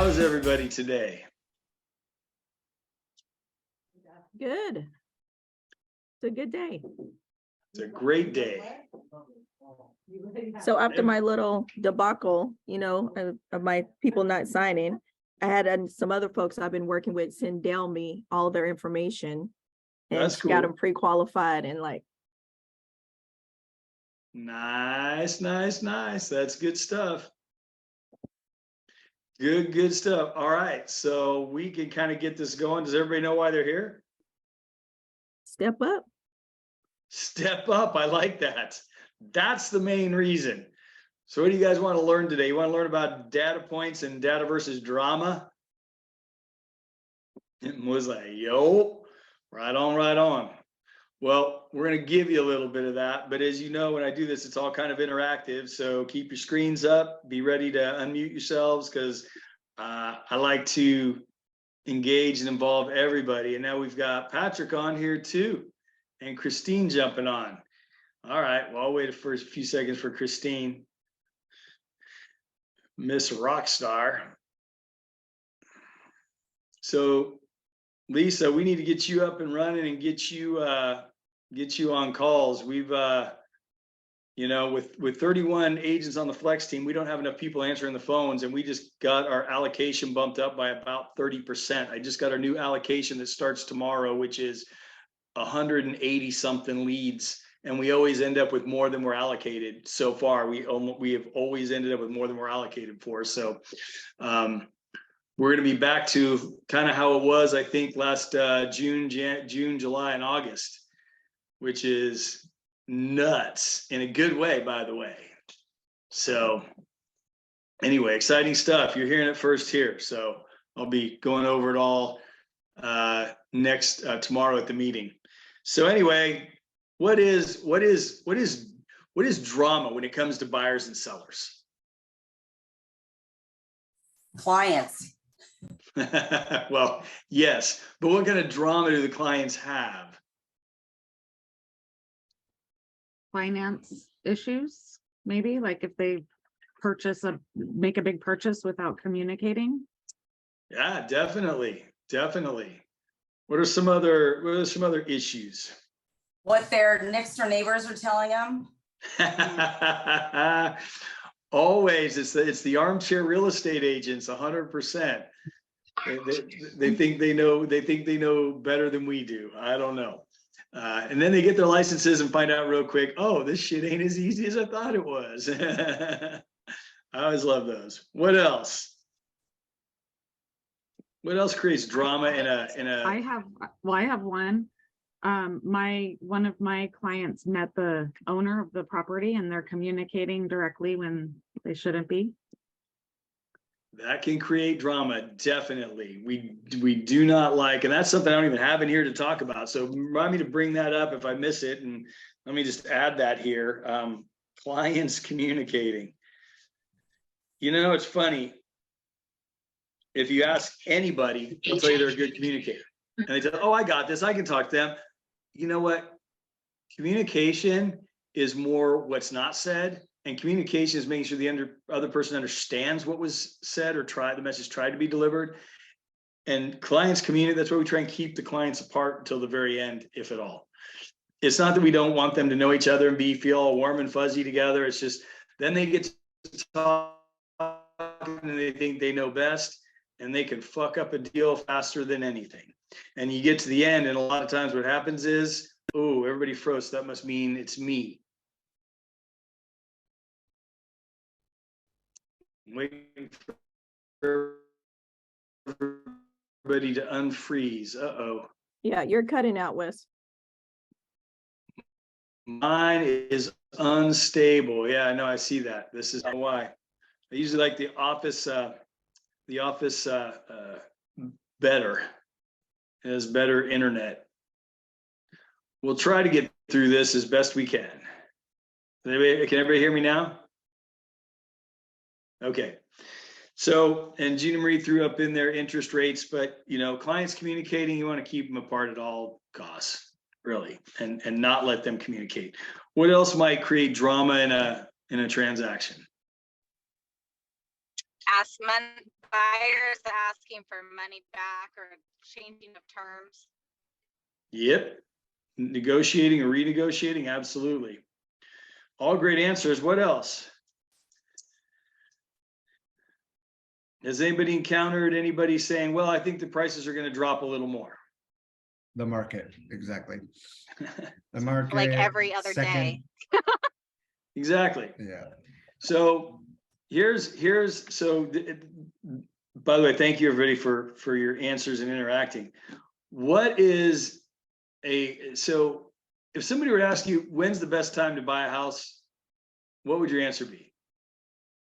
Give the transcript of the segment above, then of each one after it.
How's everybody today? Good. It's a good day. It's a great day. So after my little debacle, of my people not signing, I had some other folks I've been working with send Dale me all their information. And That's she got cool. them pre-qualified and like. Nice. That's good stuff. Good stuff. All right. So we can kind of get this going. Does everybody know why they're here? Step up. Step up. I like that. That's the main reason. So what do you guys want to learn today? You want to learn about data points and data versus drama? It was like, yo, right on. Well, we're going to give you a little bit of that, but as you know, when I do this, it's all kind of interactive. So keep your screens up, be ready to unmute yourselves, because I like to engage and involve everybody. And now we've got Patrick on here too, and Christine jumping on. All right, well, I'll wait for a few seconds for Christine. Miss Rockstar. So Lisa, we need to get you up and running and get you on calls. We've with 31 agents on the flex team, we don't have enough people answering the phones, and we just got our allocation bumped up by about 30%. I just got our new allocation that starts tomorrow, which is 180 something leads, and we always end up with more than we're allocated. So far, we have always ended up with more than we're allocated for. So we're going to be back to kind of how it was, I think, last June, July, and August, which is nuts in a good way, by the way. So anyway, exciting stuff. You're hearing it first here. So I'll be going over it all next tomorrow at the meeting. So anyway, what is drama when it comes to buyers and sellers? Clients. Well, yes, but what kind of drama do the clients have? Finance issues, maybe, like if they make a big purchase without communicating. Yeah, definitely. What are some other issues? What their next door neighbors are telling them. Always, it's the armchair real estate agents, 100%. They think they know better than we do. I don't know. And then they get their licenses and find out real quick, oh, this shit ain't as easy as I thought it was. I always love those. What else? What else creates drama in a I have one. One of my clients met the owner of the property, and they're communicating directly when they shouldn't be. That can create drama, definitely. We do not like, and that's something I don't even have in here to talk about. So remind me to bring that up if I miss it, and let me just add that here. Clients communicating. It's funny. If you ask anybody, they'll tell you they're a good communicator, and they tell, oh, I got this, I can talk to them. You know what? Communication is more what's not said. And communication is making sure the other person understands what was said or the message tried to be delivered. And clients communicate. That's why we try and keep the clients apart until the very end, if at all. It's not that we don't want them to know each other and feel all warm and fuzzy together. It's just then they get to talk and they think they know best, and they can fuck up a deal faster than anything. And you get to the end, and a lot of times what happens is, oh, everybody froze. That must mean it's me. Waiting for everybody to unfreeze. Uh-oh. Yeah, you're cutting out, Wes. Mine is unstable. Yeah, I know. I see that. This is why. I usually like the office better. It has better internet. We'll try to get through this as best we can. Can everybody hear me now? Okay. So, and Gina Marie threw up in their interest rates, but clients communicating, you want to keep them apart at all costs, really, and not let them communicate. What else might create drama in a transaction? buyers asking for money back or changing of terms? Yep. Negotiating or renegotiating, absolutely. All great answers. What else? Has anybody encountered anybody saying, well, I think the prices are going to drop a little more? The market, exactly. The market. Like every other day. Exactly. Yeah. So by the way, thank you everybody for your answers and interacting. So if somebody were to ask you, when's the best time to buy a house? What would your answer be?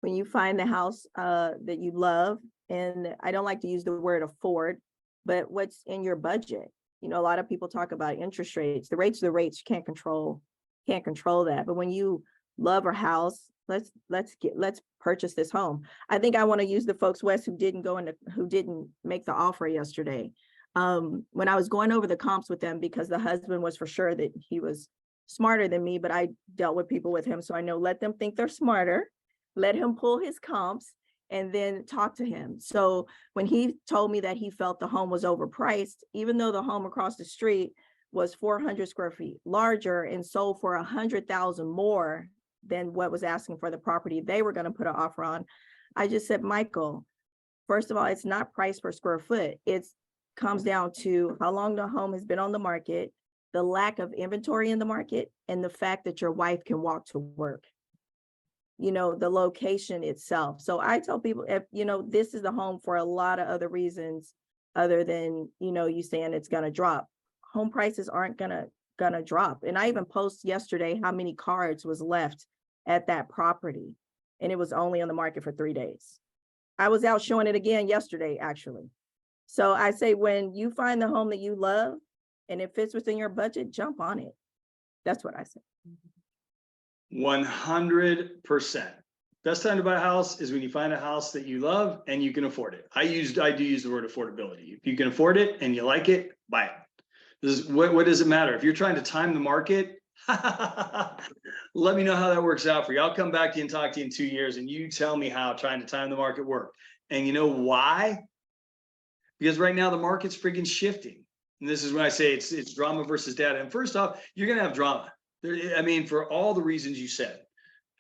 When you find the house that you love, and I don't like to use the word afford, but what's in your budget. You know, a lot of people talk about interest rates. The rates are the rates. You can't control that. But when you love a house, let's purchase this home. I think I want to use the folks, Wes, who didn't make the offer yesterday. When I was going over the comps with them, because the husband was for sure that he was smarter than me, but I dealt with people with him, so I know, let them think they're smarter. Let him pull his comps and then talk to him. So when he told me that he felt the home was overpriced, even though the home across the street was 400 square feet larger and sold for 100,000 more than what was asking for the property they were going to put an offer on, I just said, Michael, first of all, it's not price per square foot. It comes down to how long the home has been on the market, the lack of inventory in the market, and the fact that your wife can walk to work. You know, the location itself. So I tell people, if you know, this is the home for a lot of other reasons other than, you know, you saying it's going to drop. Home prices aren't gonna drop. And I even posted yesterday how many cards was left at that property, and it was only on the market for 3 days. I was out showing it again yesterday, actually. So I say, when you find the home that you love and it fits within your budget, jump on it. That's what I say. 100%. Best time to buy a house is when you find a house that you love and you can afford it. I do use the word affordability. If you can afford it and you like it, buy it. This is what does it matter? If you're trying to time the market, let me know how that works out for you. I'll come back to you and talk to you in 2 years and you tell me how trying to time the market worked. And you know why? Because right now the market's freaking shifting. And this is when I say it's drama versus data. And first off, you're going to have drama. I mean, for all the reasons you said,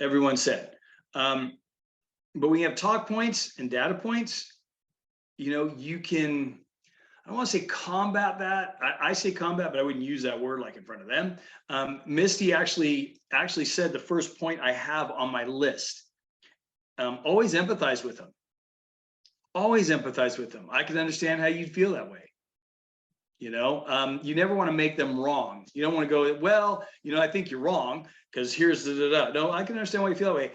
everyone said. But when you have talk points and data points, you know, you can, I don't want to say combat that. I say combat, but I wouldn't use that word like in front of them. Misty actually said the first point I have on my list. Always empathize with them. Always empathize with them. I can understand how you'd feel that way. You know, you never want to make them wrong. You don't want to go, well, you know, I think you're wrong because here's the. No, I can understand why you feel that way.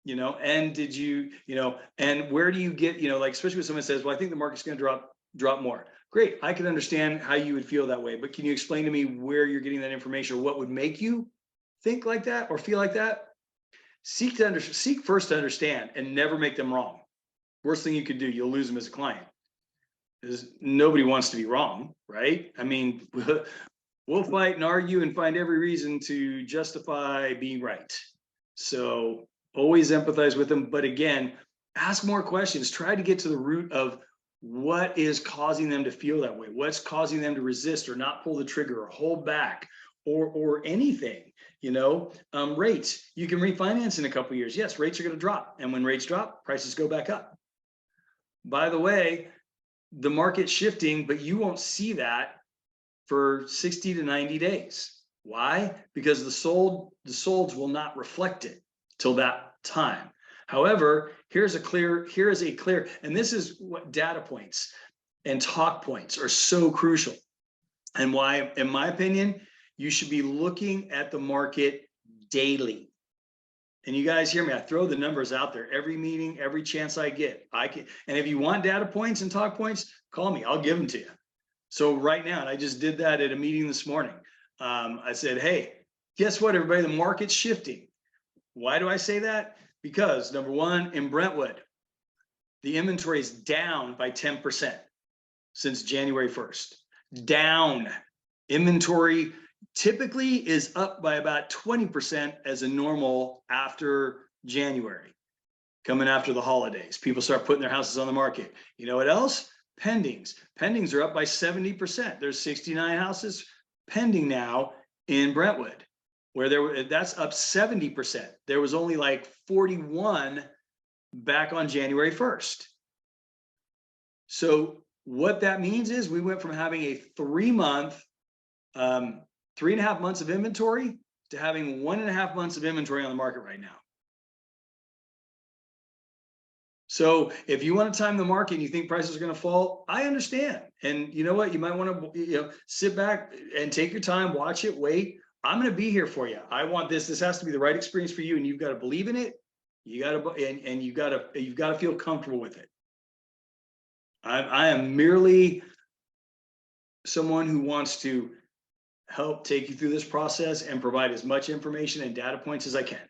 You know, and did you, you know, and where do you get, you know, like, especially when someone says, well, I think the market's going to drop more. Great. I can understand how you would feel that way. But can you explain to me where you're getting that information, or what would make you think like that or feel like that? Seek first to understand and never make them wrong. Worst thing you could do, you'll lose them as a client. Because nobody wants to be wrong, right? I mean, we'll fight and argue and find every reason to justify being right. So always empathize with them. But again, ask more questions. Try to get to the root of what is causing them to feel that way. What's causing them to resist or not pull the trigger or hold back or anything, you know. Rates, you can refinance in a couple of years. Yes, rates are going to drop. And when rates drop, prices go back up. By the way, the market's shifting, but you won't see that for 60 to 90 days. Why? Because the solds will not reflect it till that time. However, here is a clear, and this is what data points and talk points are so crucial. And why, in my opinion, you should be looking at the market daily. And you guys hear me, I throw the numbers out there every meeting, every chance I get. And if you want data points and talk points, call me, I'll give them to you. So right now, and I just did that at a meeting this morning. I said, hey, guess what, everybody, the market's shifting. Why do I say that? Because number one, in Brentwood, the inventory is down by 10% since January 1st. Down. Inventory typically is up by about 20% as a normal after January. coming after the holidays. People start putting their houses on the market. You know what else? Pendings. Pendings are up by 70%. There's 69 houses pending now in Brentwood, where that's up 70%. There was only like 41 back on January 1st. So what that means is we went from having a 3-month, 3.5 months of inventory to having 1.5 months of inventory on the market right now. So if you want to time the market and you think prices are going to fall, I understand. And you know what? You might want to, sit back and take your time, watch it, wait. I'm going to be here for you. I want this. This has to be the right experience for you, and you've got to believe in it. You got to, and you've got to feel comfortable with it. I am merely someone who wants to help take you through this process and provide as much information and data points as I can,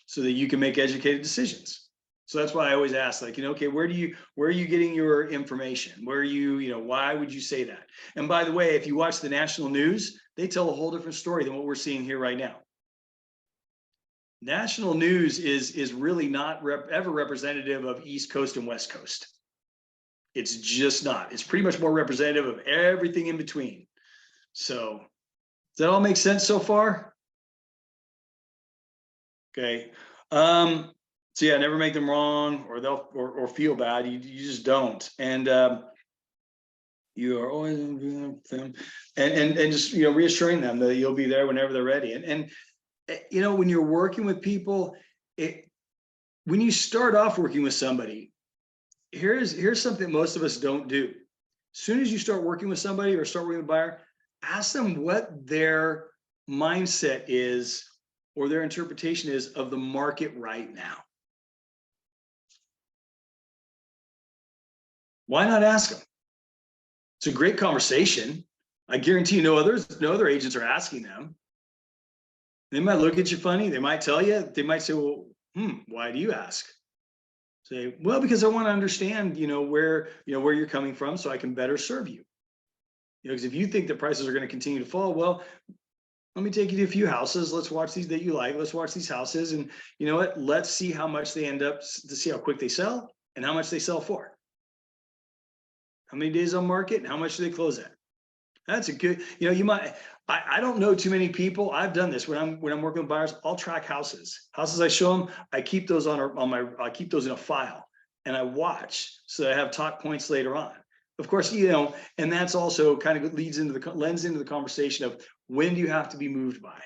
so that you can make educated decisions. So that's why I always ask, like, okay, where are you getting your information? Where are you, why would you say that? And by the way, if you watch the national news, they tell a whole different story than what we're seeing here right now. National news is really not ever representative of East Coast and West Coast. It's just not. It's pretty much more representative of everything in between. So does that all make sense so far? Okay. So yeah, never make them wrong, or they'll or feel bad. You just don't. And you are always them, and just reassuring them that you'll be there whenever they're ready. And when you're working with people, when you start off working with somebody, here's something most of us don't do. As soon as you start working with somebody or start working with a buyer, ask them what their mindset is or their interpretation is of the market right now. Why not ask them? It's a great conversation. I guarantee no other agents are asking them. They might look at you funny. They might tell you. They might say, well, why do you ask? Say, well, because I want to understand, where you're coming from, so I can better serve you. Because if you think that prices are going to continue to fall, well, let me take you to a few houses. Let's watch these that you like. Let's watch these houses, and you know what? Let's see how much they end up, to see how quick they sell and how much they sell for. How many days on market and how much do they close at? That's a good, you might, I don't know too many people. I've done this when I'm working with buyers. I'll track houses I show them. I keep those I keep those in a file, and I watch so that I have talk points later on. Of course, and that's also kind of lends into the conversation of, when do you have to be moved by?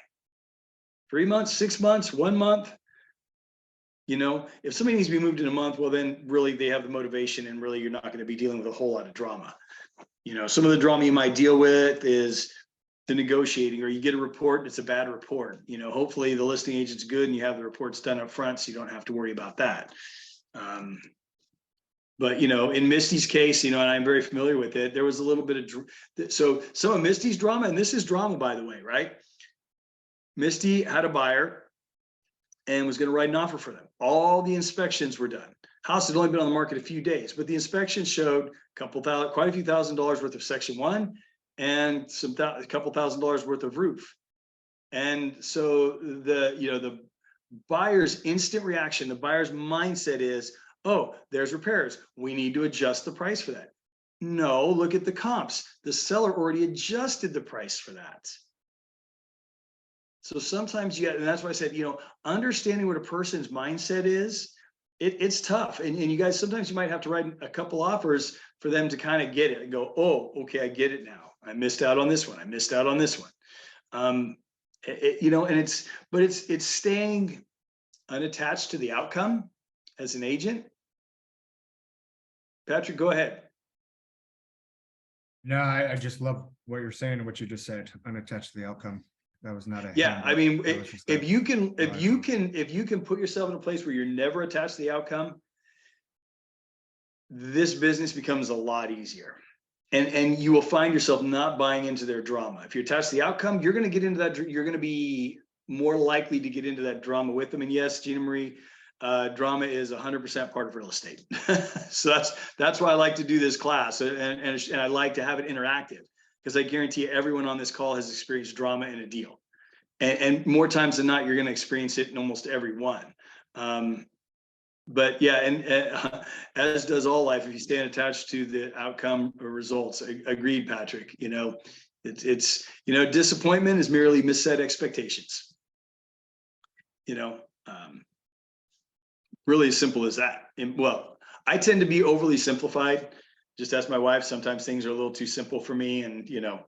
3 months, 6 months, 1 month? If somebody needs to be moved in a month, well, then really they have the motivation, and really you're not going to be dealing with a whole lot of drama. Some of the drama you might deal with is the negotiating, or you get a report and it's a bad report. Hopefully the listing agent's good and you have the reports done up front, so you don't have to worry about that. But in Misty's case, and I'm very familiar with it, there was a little bit of, so some of Misty's drama, and this is drama, by the way, right? Misty had a buyer and was going to write an offer for them. All the inspections were done. House had only been on the market a few days, but the inspection showed quite a few $1,000s worth of Section 1 and a couple $1,000s worth of roof. And so the buyer's instant reaction, the buyer's mindset is, oh, there's repairs. We need to adjust the price for that. No, look at the comps. The seller already adjusted the price for that. So sometimes and that's why I said, understanding what a person's mindset is, it's tough. And you guys, sometimes you might have to write a couple offers for them to kind of get it and go, oh, okay, I get it now. I missed out on this one. I missed out on this one. And it's staying unattached to the outcome as an agent. Patrick, go ahead. No, I just love what you're saying and what you just said, unattached to the outcome. That was not a Yeah, I mean, if you can put yourself in a place where you're never attached to the outcome, this business becomes a lot easier. And you will find yourself not buying into their drama. If you're attached to the outcome, you're going to get into that. You're going to be more likely to get into that drama with them. And yes, Gina Marie, drama is 100% part of real estate. So that's why I like to do this class, and I like to have it interactive, because I guarantee everyone on this call has experienced drama in a deal, and more times than not, you're going to experience it in almost every one. But yeah, and as does all life, if you stand attached to the outcome or results. Agreed, Patrick. You know, it's you know, disappointment is merely misset expectations. You know, really as simple as that. And well, I tend to be overly simplified. Just ask my wife. Sometimes things are a little too simple for me, and you know,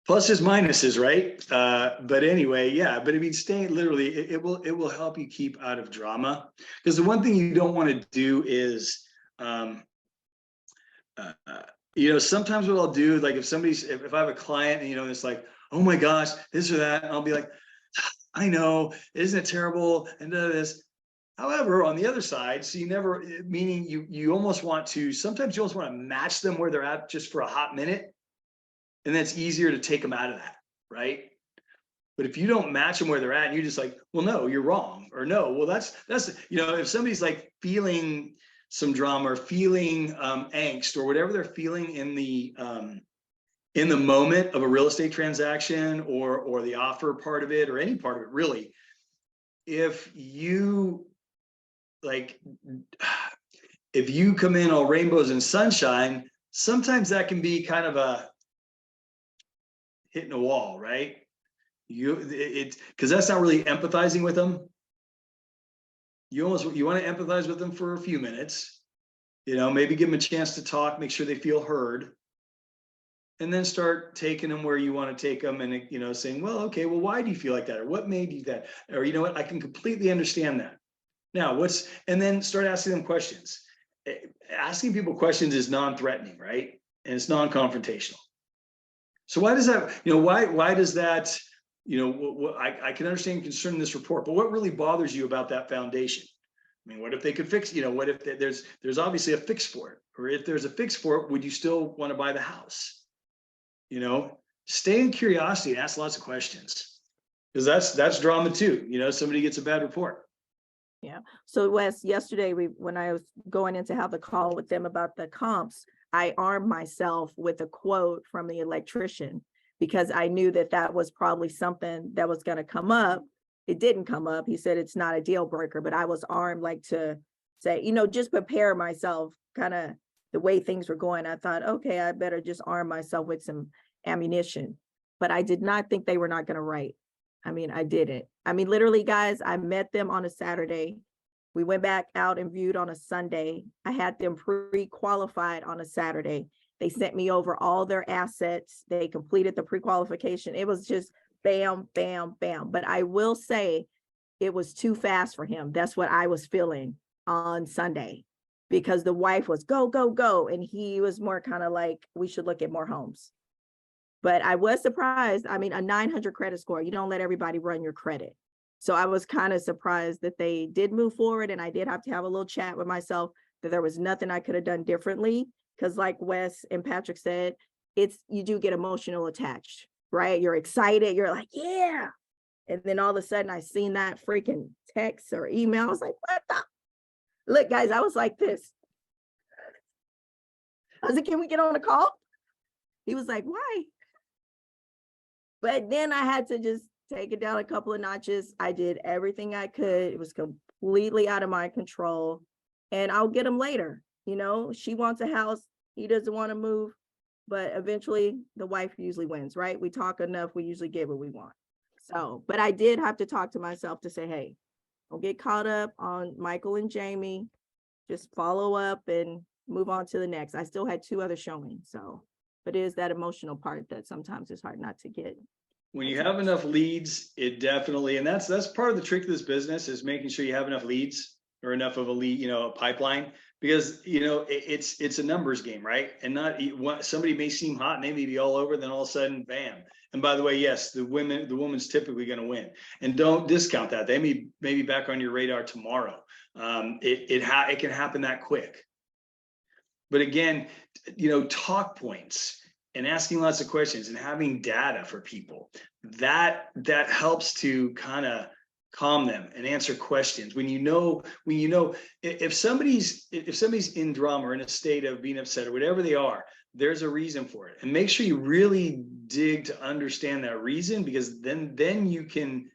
pluses, minuses, right? But anyway, yeah. But I mean, staying literally, it will help you keep out of drama, because the one thing you don't want to do is, you know, sometimes what I'll do, like if I have a client and you know, it's like, oh my gosh, this or that, and I'll be like, I know, isn't it terrible? And this. However, on the other side, so you never, meaning you almost want to, sometimes you almost want to match them where they're at just for a hot minute. And that's easier to take them out of that, right? But if you don't match them where they're at and you're just like, well, no, you're wrong, or no, well, that's, you know, if somebody's like feeling some drama or feeling angst or whatever they're feeling in the moment of a real estate transaction or the offer part of it or any part of it, really, if you come in all rainbows and sunshine, sometimes that can be kind of a hitting a wall, right? Because that's not really empathizing with them. You want to empathize with them for a few minutes, you know, maybe give them a chance to talk, make sure they feel heard, and then start taking them where you want to take them, and you know, saying, well, okay, well, why do you feel like that, or what made you that, or you know what, I can completely understand that. Now, and then start asking them questions. Asking people questions is non-threatening, right? And it's non-confrontational. So why does that, you know, why does that, you know, I can understand concern in this report, but what really bothers you about that foundation? I mean, what if they could fix, you know, what if there's obviously a fix for it, or if there's a fix for it, would you still want to buy the house? You know, stay in curiosity and ask lots of questions, because that's drama too. You know, somebody gets a bad report. Yeah. So Wes, yesterday when I was going in to have the call with them about the comps, I armed myself with a quote from the electrician, because I knew that was probably something that was going to come up. It didn't come up. He said it's not a deal breaker, but I was armed, like, to say, you know, just prepare myself, kind of the way things were going. I thought, okay, I better just arm myself with some ammunition. But I did not think they were not going to write. I mean, I didn't. I mean, literally, guys, I met them on a Saturday. We went back out and viewed on a Sunday. I had them pre-qualified on a Saturday. They sent me over all their assets. They completed the pre-qualification. It was just bam, bam, bam. But I will say it was too fast for him. That's what I was feeling on Sunday, because the wife was go, go, go. And he was more kind of like, we should look at more homes. But I was surprised. I mean, a 900 credit score, you don't let everybody run your credit. So I was kind of surprised that they did move forward. And I did have to have a little chat with myself that there was nothing I could have done differently. Because like Wes and Patrick said, you do get emotional attached, right? You're excited. You're like, yeah. And then all of a sudden I seen that freaking text or email. I was like, what the? Look, guys, I was like this. I was like, can we get on a call? He was like, why? But then I had to just take it down a couple of notches. I did everything I could. It was completely out of my control. And I'll get him later. You know, she wants a house. He doesn't want to move. But eventually the wife usually wins, right? We talk enough, we usually get what we want. So, but I did have to talk to myself to say, hey, don't get caught up on Michael and Jamie. Just follow up and move on to the next. I still had 2 other showings. So, but it is that emotional part that sometimes it's hard not to get. When you have enough leads, it definitely, and that's part of the trick of this business, is making sure you have enough leads, or enough of a lead, you know, a pipeline, because, you know, it's a numbers game, right? And not somebody may seem hot and they may be all over, then all of a sudden, bam. And by the way, yes, the woman's typically going to win, and don't discount that. They may be back on your radar tomorrow. It can happen that quick. But again, you know, talk points and asking lots of questions and having data for people, that helps to kind of calm them and answer questions. When you know, if somebody's in drama or in a state of being upset or whatever they are, there's a reason for it. And make sure you really dig to understand that reason, because then you can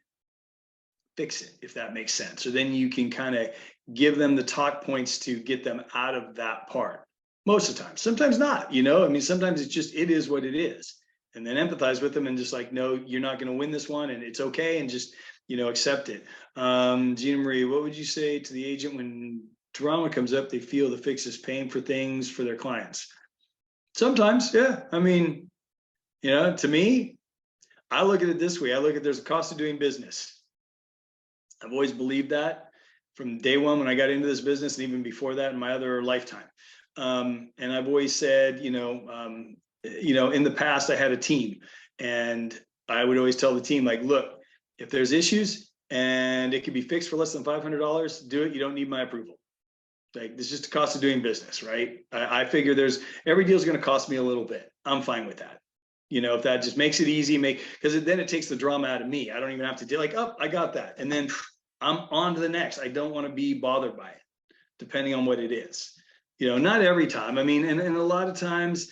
fix it, if that makes sense. Or then you can kind of give them the talk points to get them out of that part. Most of the time, sometimes not, you know, I mean, sometimes it's just, it is what it is. And then empathize with them and just like, no, you're not going to win this one and it's okay. And just, you know, accept it. Gina Marie, what would you say to the agent when drama comes up, they feel the fix is paying for things for their clients? Sometimes, yeah. I mean, you know, to me, I look at it this way. I look at there's a cost of doing business. I've always believed that from day one when I got into this business, and even before that in my other lifetime. And I've always said, you know, in the past I had a team, and I would always tell the team, like, look, if there's issues and it can be fixed for less than $500, do it. You don't need my approval. Like, this is just the cost of doing business, right? I figure every deal is going to cost me a little bit. I'm fine with that. You know, if that just makes it easy, because then it takes the drama out of me. I don't even have to do like, oh, I got that. And then I'm on to the next. I don't want to be bothered by it, depending on what it is. You know, not every time. I mean, and a lot of times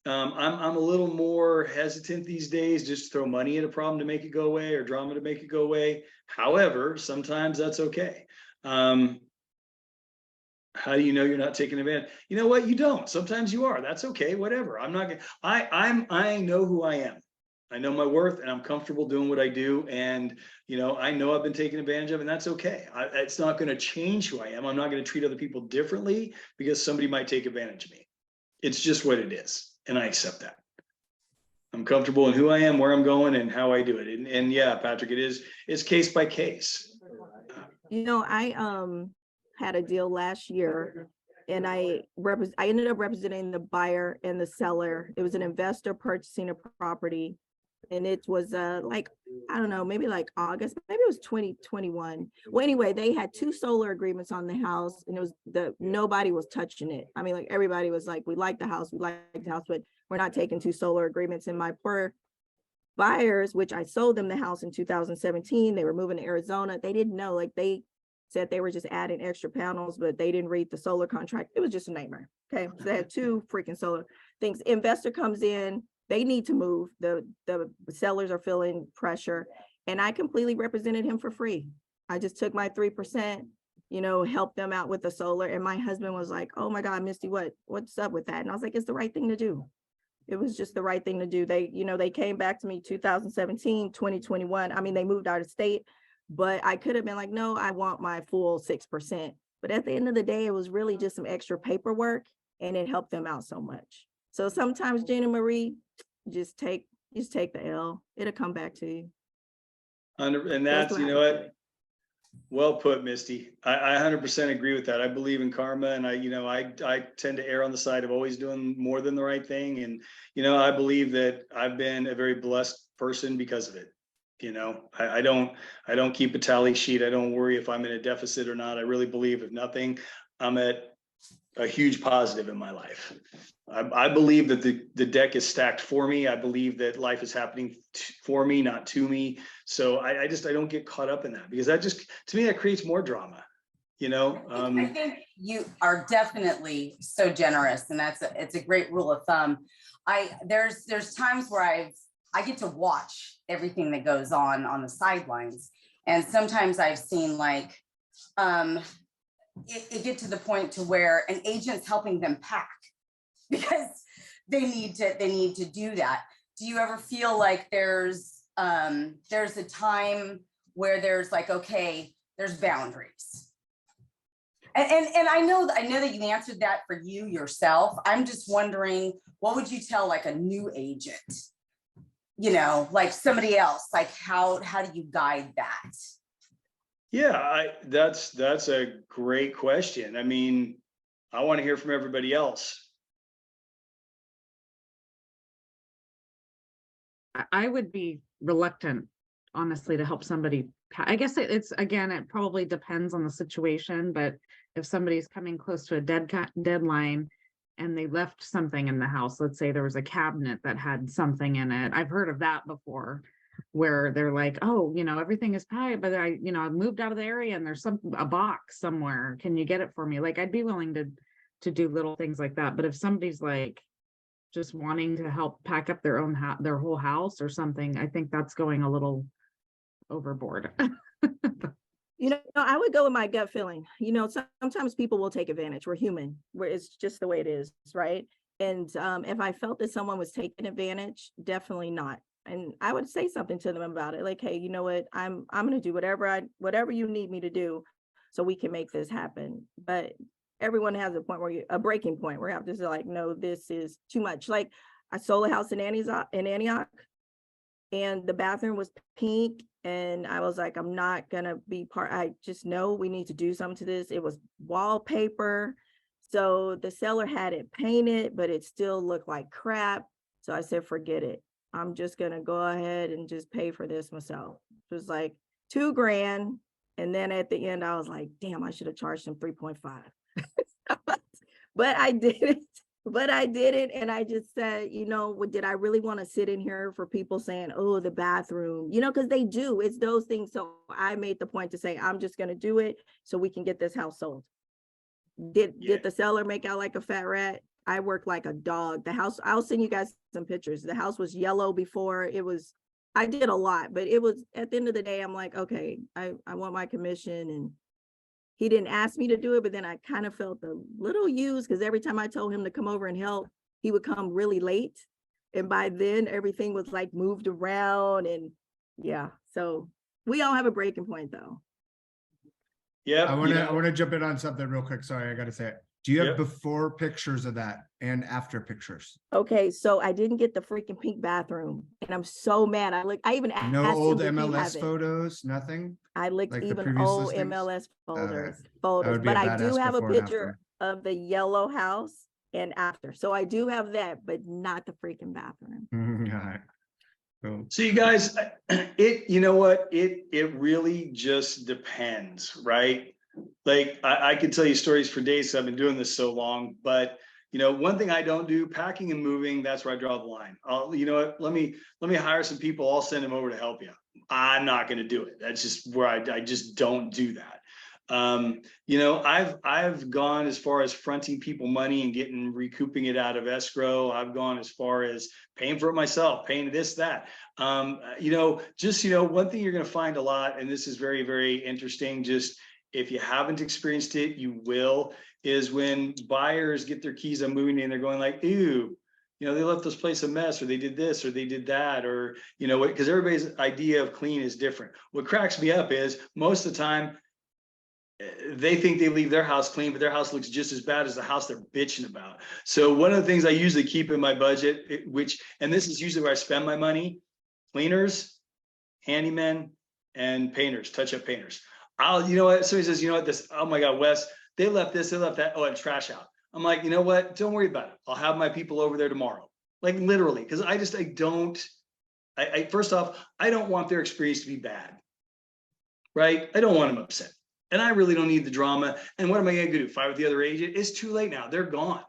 I'm a little more hesitant these days, just throw money at a problem to make it go away or drama to make it go away. However, sometimes that's okay. How do you know you're not taking advantage? You know what? You don't. Sometimes you are. That's okay. Whatever. I'm not gonna, I know who I am. I know my worth, and I'm comfortable doing what I do. And, you know I've been taken advantage of, and that's okay. It's not going to change who I am. I'm not going to treat other people differently because somebody might take advantage of me. It's just what it is. And I accept that. I'm comfortable in who I am, where I'm going, and how I do it. And yeah, Patrick, it's case by case. You know, I had a deal last year, and I ended up representing the buyer and the seller. It was an investor purchasing a property, and it was like, I don't know, maybe like August, maybe it was 2021. Well, anyway, they had 2 solar agreements on the house, and it was nobody was touching it. I mean, like, everybody was like, we like the house, but we're not taking 2 solar agreements. And my poor buyers, which I sold them the house in 2017, they were moving to Arizona. They didn't know, like, they said they were just adding extra panels, but they didn't read the solar contract. It was just a nightmare. Okay, so they had 2 freaking solar things. Investor comes in, they need to move. The sellers are feeling pressure, and I completely represented him for free. I just took my 3%, you know, helped them out with the solar. And my husband was like, "Oh my God, Misty, what's up with that?" And I was like, "It's the right thing to do." It was just the right thing to do. They, you know, they came back to me 2017, 2021. I mean, they moved out of state. But I could have been like, no, I want my full 6%. But at the end of the day, it was really just some extra paperwork, and it helped them out so much. So sometimes, Gina Marie, just take the L. It'll come back to you. And that's, you know what? Well put, Misty. I 100% agree with that. I believe in karma, and I tend to err on the side of always doing more than the right thing. And, you know, I believe that I've been a very blessed person because of it. You know, I don't keep a tally sheet. I don't worry if I'm in a deficit or not. I really believe, if nothing, I'm at a huge positive in my life. I believe that the deck is stacked for me. I believe that life is happening for me, not to me. So I don't get caught up in that, because that just, to me, that creates more drama. You know, I think you are definitely so generous, and it's a great rule of thumb. There's times where I get to watch everything that goes on the sidelines. And sometimes I've seen, like, it get to the point to where an agent's helping them pack because they need to do that. Do you ever feel like there's a time where there's like, okay, there's boundaries? And I know that you answered that for you yourself. I'm just wondering, what would you tell like a new agent? You know, like somebody else, like how do you guide that? Yeah, that's a great question. I mean, I want to hear from everybody else. I would be reluctant, honestly, to help somebody. I guess it's, again, it probably depends on the situation, but if somebody's coming close to a deadline and they left something in the house, let's say there was a cabinet that had something in it. I've heard of that before, where they're like, oh, you know, everything is packed, but I moved out of the area and there's a box somewhere. Can you get it for me? Like, I'd be willing to do little things like that. But if somebody's like just wanting to help pack up their whole house or something, I think that's going a little overboard. You know, I would go with my gut feeling. You know, sometimes people will take advantage. We're human. It's just the way it is, right? And if I felt that someone was taking advantage, definitely not. And I would say something to them about it, like, hey, you know what? I'm going to do whatever you need me to do, so we can make this happen. But everyone has a point where a breaking point where you have to say, like, no, this is too much. Like, I sold a house in Antioch, and the bathroom was pink, and I was like, I'm not gonna be part. I just know we need to do something to this. It was wallpaper, so the seller had it painted, but it still looked like crap. So I said, forget it. I'm just gonna go ahead and just pay for this myself. It was like $2,000, and then at the end, I was like, damn, I should have charged him 3.5. But I did it. But I did it, and I just said, you know, did I really want to sit in here for people saying, oh, the bathroom, you know, because they do, it's those things. So I made the point to say, I'm just going to do it so we can get this house sold. Did the seller make out like a fat rat? I worked like a dog. The house, I'll send you guys some pictures. The house was yellow before. It was, I did a lot, but it was, at the end of the day, I'm like, okay, I want my commission. And he didn't ask me to do it, but then I kind of felt a little used, because every time I told him to come over and help, he would come really late. And by then everything was like moved around, and yeah. So we all have a breaking point though. Yeah. I want to jump in on something real quick. Sorry, I got to say it. Do you have before pictures of that and after pictures? Okay, so I didn't get the freaking pink bathroom, and I'm so mad. I even asked No old him if he MLS have it. photos, nothing? I looked like the even previous old listings? MLS That photos, would be but a I do badass have a before and picture after. of the yellow house and after. So I do have that, but not the freaking bathroom. All right. Cool. So you guys, you know what, it really just depends, right? Like I could tell you stories for days. I've been doing this so long, but you know, one thing I don't do, packing and moving, that's where I draw the line. You know what, let me hire some people. I'll send them over to help you. I'm not going to do it. That's just where I just don't do that. You know, I've gone as far as fronting people money and recouping it out of escrow. I've gone as far as paying for it myself, paying this, that. You know, just, you know, one thing you're going to find a lot, and this is very, very interesting, just if you haven't experienced it, you will, is when buyers get their keys on moving in, they're going like, ew, you know, they left this place a mess, or they did this, or they did that, or, you know, because everybody's idea of clean is different. What cracks me up is most of the time, they think they leave their house clean, but their house looks just as bad as the house they're bitching about. So one of the things I usually keep in my budget, and this is usually where I spend my money, cleaners, handymen, and painters, touch-up painters. You know what, somebody says, you know what, this, oh my God, Wes, they left this, they left that, oh, and trash out. I'm like, you know what, don't worry about it. I'll have my people over there tomorrow. Like literally, because first off, I don't want their experience to be bad, right? I don't want them upset. And I really don't need the drama. And what am I going to do? Fight with the other agent? It's too late now. They're gone.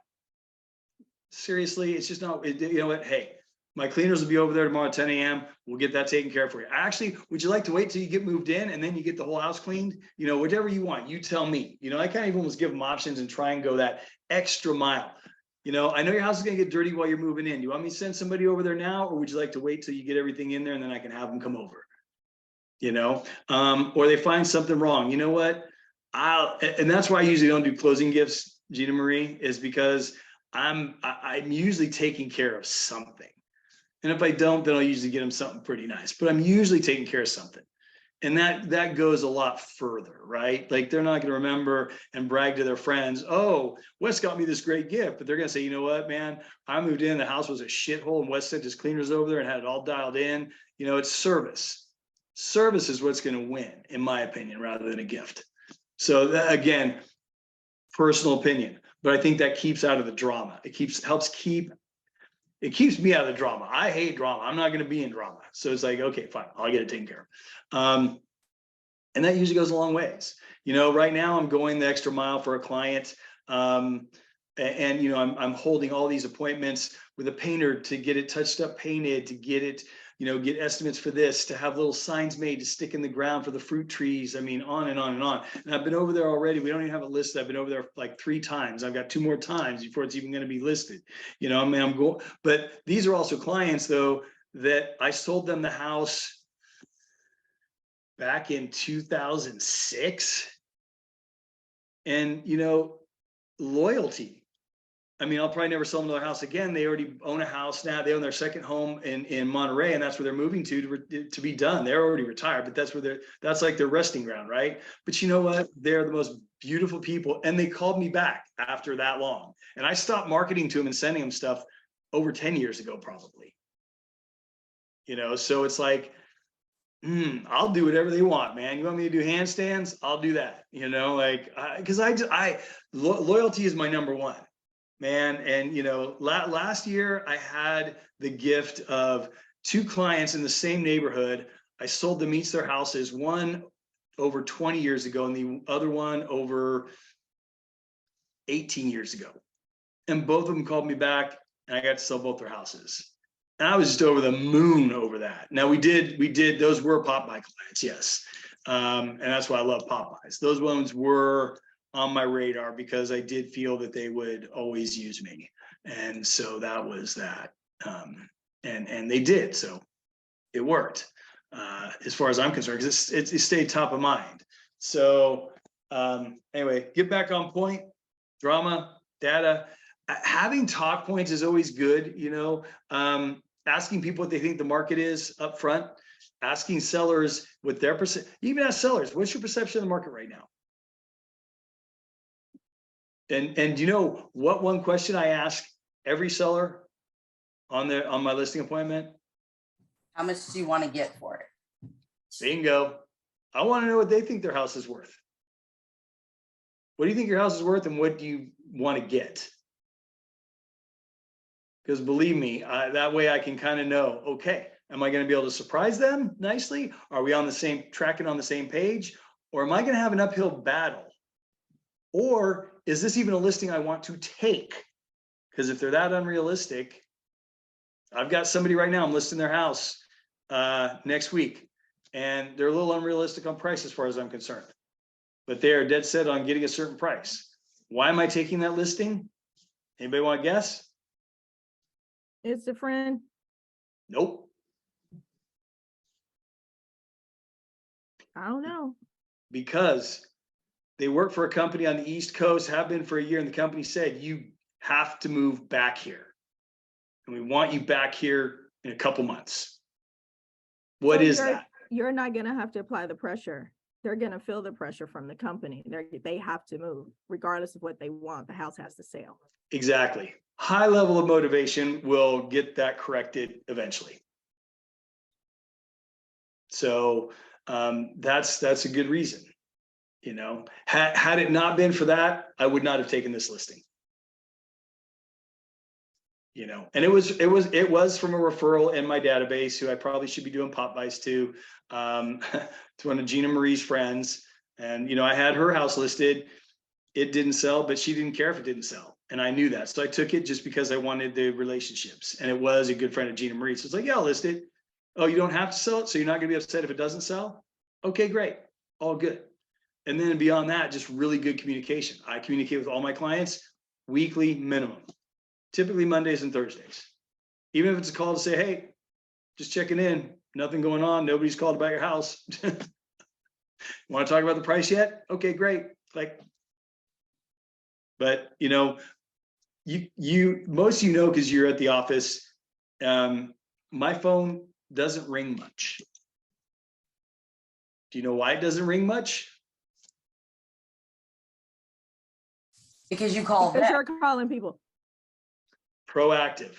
Seriously, it's just not, you know what? Hey, my cleaners will be over there tomorrow at 10 a.m. We'll get that taken care of for you. Actually, would you like to wait till you get moved in and then you get the whole house cleaned? You know, whatever you want, you tell me. You know, I kind of even almost give them options and try and go that extra mile. You know, I know your house is going to get dirty while you're moving in. Do you want me to send somebody over there now, or would you like to wait till you get everything in there and then I can have them come over? You know, or they find something wrong. You know what? And that's why I usually don't do closing gifts, Gina Marie, is because I'm usually taking care of something. And if I don't, then I'll usually get them something pretty nice, but I'm usually taking care of something. And that goes a lot further, right? Like they're not going to remember and brag to their friends, oh, Wes got me this great gift, but they're going to say, you know what, man, I moved in, the house was a shithole, and Wes sent his cleaners over there and had it all dialed in. You know, it's service. Service is what's going to win, in my opinion, rather than a gift. So that, again, personal opinion, but I think that keeps out of the drama. It keeps me out of the drama. I hate drama. I'm not going to be in drama. So it's like, okay, fine, I'll get it taken care of. And that usually goes a long ways. You know, right now I'm going the extra mile for a client. And you know, I'm holding all these appointments with a painter to get it touched up, painted, to get it, you know, get estimates for this, to have little signs made to stick in the ground for the fruit trees. I mean, on and on and on. And I've been over there already. We don't even have it listed. I've been over there like 3 times. I've got 2 more times before it's even going to be listed. You know, I mean, I'm going, but these are also clients though, that I sold them the house back in 2006. And, you know, loyalty. I mean, I'll probably never sell them their house again. They already own a house now. They own their second home in Monterey, and that's where they're moving to be done. They're already retired, but that's like their resting ground, right? But you know what? They're the most beautiful people, and they called me back after that long. And I stopped marketing to them and sending them stuff over 10 years ago, probably. You know, so it's like, I'll do whatever they want, man. You want me to do handstands? I'll do that. You know, like, because loyalty is my number one. Man, and you know, last year I had the gift of 2 clients in the same neighborhood. I sold them each their houses, one over 20 years ago and the other one over 18 years ago. And both of them called me back and I got to sell both their houses. And I was just over the moon over that. Now we did, those were Popeye clients, yes. And that's why I love Popeyes. Those ones were on my radar because I did feel that they would always use me. And so that was that. And they did, so it worked as far as I'm concerned, because it stayed top of mind. So anyway, get back on point. Drama, data, having talk points is always good, you know. Asking people what they think the market is up front, asking sellers what their percent, even ask sellers, what's your perception of the market right now? And you know what one question I ask every seller on my listing appointment? How much do you want to get for it? Bingo. I want to know what they think their house is worth. What do you think your house is worth and what do you want to get? Because believe me, that way I can kind of know, okay, am I going to be able to surprise them nicely? Are we on the same tracking on the same page? Or am I going to have an uphill battle? Or is this even a listing I want to take? Because if they're that unrealistic, I've got somebody right now, I'm listing their house next week, and they're a little unrealistic on price as far as I'm concerned. But they are dead set on getting a certain price. Why am I taking that listing? Anybody want to guess? It's a friend. Nope. I don't know. Because they work for a company on the East Coast, have been for a year, and the company said, you have to move back here. And we want you back here in a couple months. What is that? You're not going to have to apply the pressure. They're going to feel the pressure from the company. They have to move regardless of what they want. The house has to sell. Exactly. High level of motivation will get that corrected eventually. So that's a good reason. You know, had it not been for that, I would not have taken this listing. You know, and it was from a referral in my database who I probably should be doing Popeyes to one of Gina Marie's friends. And, you know, I had her house listed. It didn't sell, but she didn't care if it didn't sell. And I knew that. So I took it just because I wanted the relationships. And it was a good friend of Gina Marie. So it's like, yeah, I'll list it. Oh, you don't have to sell it. So you're not going to be upset if it doesn't sell. Okay, great. All good. And then beyond that, just really good communication. I communicate with all my clients weekly minimum, typically Mondays and Thursdays. Even if it's a call to say, hey, just checking in, nothing going on. Nobody's called about your house. Want to talk about the price yet? Okay, great. Like, but you know, most of you know, because you're at the office, my phone doesn't ring much. Do you know why it doesn't ring much? Because you call Because them. you're calling people. Proactive.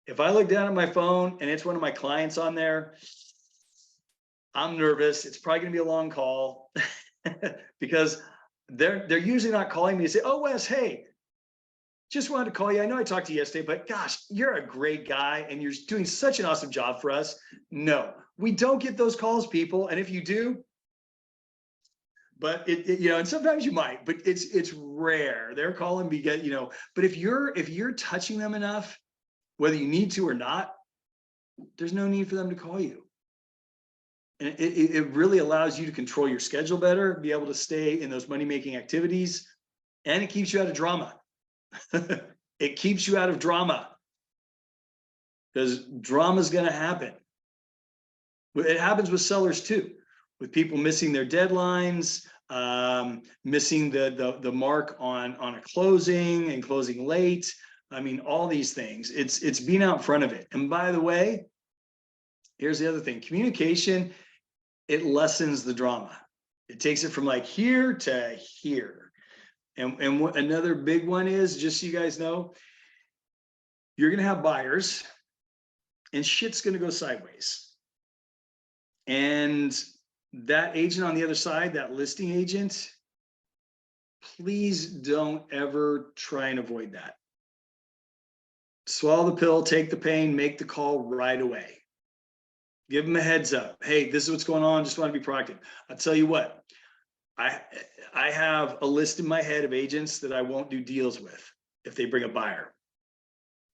If I look down at my phone and it's one of my clients on there, I'm nervous. It's probably going to be a long call because they're usually not calling me to say, oh, Wes, hey, just wanted to call you. I know I talked to you yesterday, but gosh, you're a great guy and you're doing such an awesome job for us. No, we don't get those calls, people. And if you do, but you know, and sometimes you might, but it's rare. They're calling because, you know, but if you're touching them enough, whether you need to or not, there's no need for them to call you. And it really allows you to control your schedule better, be able to stay in those money-making activities, and it keeps you out of drama. It keeps you out of drama because drama is going to happen. It happens with sellers too. with people missing their deadlines, missing the mark on a closing and closing late. I mean, all these things, it's being out in front of it. And by the way, here's the other thing, communication, it lessens the drama. It takes it from like here to here. And what another big one is, just so you guys know, you're gonna have buyers and shit's gonna go sideways. And that agent on the other side, that listing agent, please don't ever try and avoid that. Swallow the pill, take the pain, make the call right away. Give them a heads up. Hey, this is what's going on. Just want to be proactive. I'll tell you what, I have a list in my head of agents that I won't do deals with if they bring a buyer,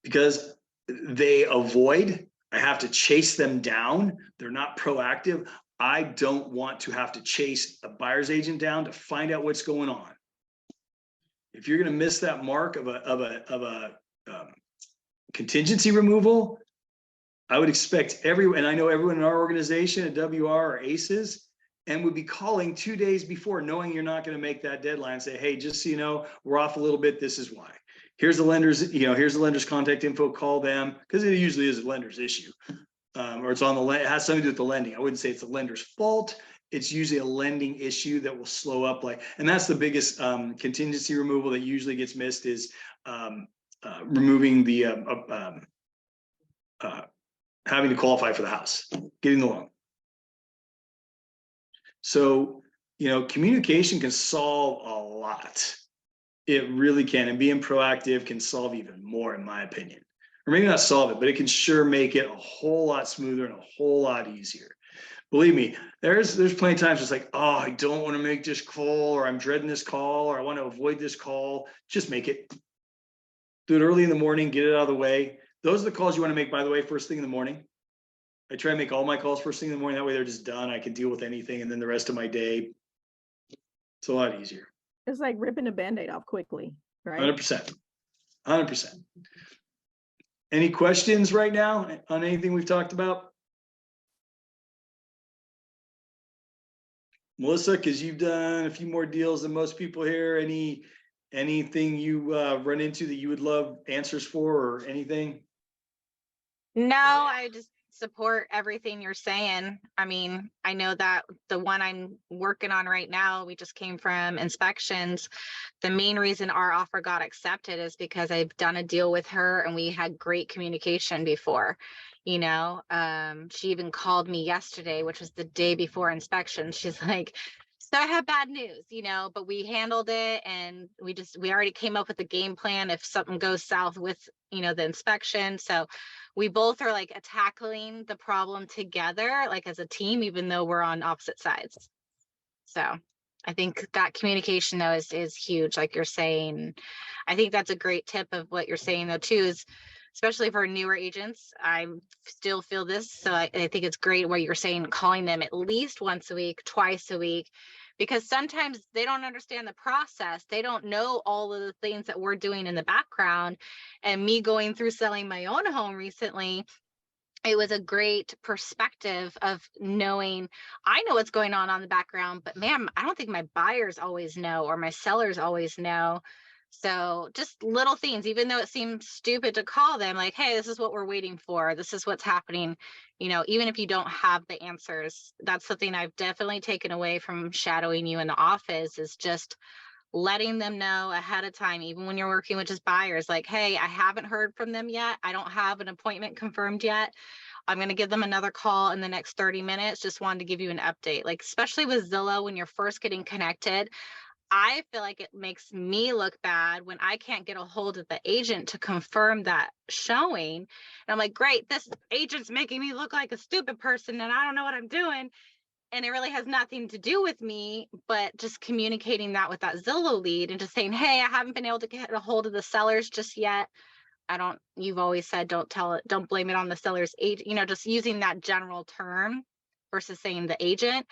because they avoid, I have to chase them down. They're not proactive. I don't want to have to chase a buyer's agent down to find out what's going on. If you're going to miss that mark of a contingency removal, I would expect everyone, and I know everyone in our organization at WR are aces, and would be calling 2 days before, knowing you're not going to make that deadline, say, hey, just so you know, we're off a little bit. This is why. Here's the lender's, here's the lender's contact info, call them, because it usually is a lender's issue. Or it's on the, it has something to do with the lending. I wouldn't say it's the lender's fault. It's usually a lending issue that will slow up, and that's the biggest contingency removal that usually gets missed, is removing the having to qualify for the house, getting the loan. So, communication can solve a lot. It really can. And being proactive can solve even more, in my opinion. Or maybe not solve it, but it can sure make it a whole lot smoother and a whole lot easier. Believe me, there's plenty of times it's like, oh, I don't want to make this call, or I'm dreading this call, or I want to avoid this call. Just make it. Do it early in the morning, get it out of the way. Those are the calls you want to make, by the way, first thing in the morning. I try to make all my calls first thing in the morning. That way they're just done. I can deal with anything. And then the rest of my day, it's a lot easier. It's like ripping a Band-Aid off quickly, right? 100%. 100%. Any questions right now on anything we've talked about? Melissa, because you've done a few more deals than most people here. Anything you run into that you would love answers for, or anything? No, I just support everything you're saying. I mean, I know that the one I'm working on right now, we just came from inspections. The main reason our offer got accepted is because I've done a deal with her and we had great communication before. She even called me yesterday, which was the day before inspection. She's like, so I have bad news, but we handled it, and we already came up with a game plan if something goes south with, the inspection. So we both are like tackling the problem together, like as a team, even though we're on opposite sides. So I think that communication though is huge, like you're saying. I think that's a great tip of what you're saying though too, is especially for newer agents. I still feel this. So I think it's great what you're saying, calling them at least once a week, twice a week, because sometimes they don't understand the process. They don't know all of the things that we're doing in the background. And me going through selling my own home recently, it was a great perspective of knowing I know what's going on the background, but man, I don't think my buyers always know, or my sellers always know. So just little things, even though it seems stupid to call them, like, hey, this is what we're waiting for. This is what's happening. Even if you don't have the answers, that's something I've definitely taken away from shadowing you in the office, is just letting them know ahead of time, even when you're working with just buyers, like, hey, I haven't heard from them yet. I don't have an appointment confirmed yet. I'm going to give them another call in the next 30 minutes. Just wanted to give you an update, like, especially with Zillow, when you're first getting connected. I feel like it makes me look bad when I can't get a hold of the agent to confirm that showing. And I'm like, great, this agent's making me look like a stupid person and I don't know what I'm doing. And it really has nothing to do with me, but just communicating that with that Zillow lead and just saying, hey, I haven't been able to get a hold of the sellers just yet. You've always said, don't blame it on the seller's agent, just using that general term versus saying the agent.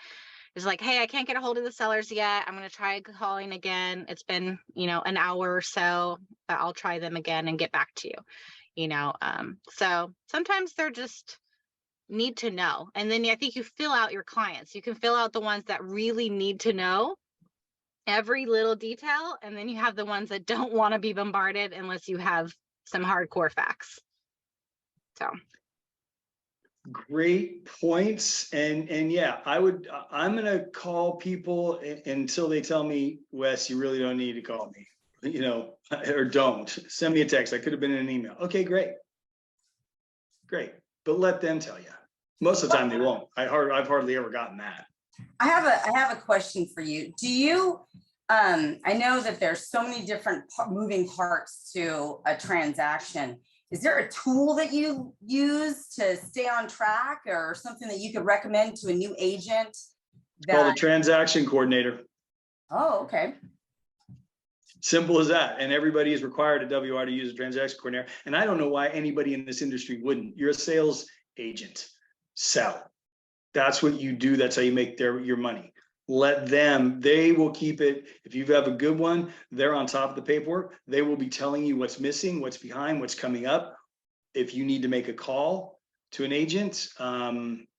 It's like, hey, I can't get a hold of the sellers yet. I'm going to try calling again. It's been, an hour or so, but I'll try them again and get back to you, So sometimes they're just, need to know. And then I think you fill out your clients. You can fill out the ones that really need to know every little detail. And then you have the ones that don't want to be bombarded unless you have some hardcore facts. So. Great points. And yeah, I'm going to call people until they tell me, Wes, you really don't need to call me, you know, or don't send me a text. I could have been in an email. Okay, great. Great. But let them tell you. Most of the time they won't. I've hardly ever gotten that. I have a question for you. Do you, I know that there's so many different moving parts to a transaction. Is there a tool that you use to stay on track, or something that you could recommend to a new agent? Called the transaction coordinator. Oh, okay. Simple as that. And everybody is required at WR to use a transaction coordinator. And I don't know why anybody in this industry wouldn't. You're a sales agent. Sell. That's what you do. That's how you make your money. Let them, they will keep it. If you have a good one, they're on top of the paperwork. They will be telling you what's missing, what's behind, what's coming up. If you need to make a call to an agent,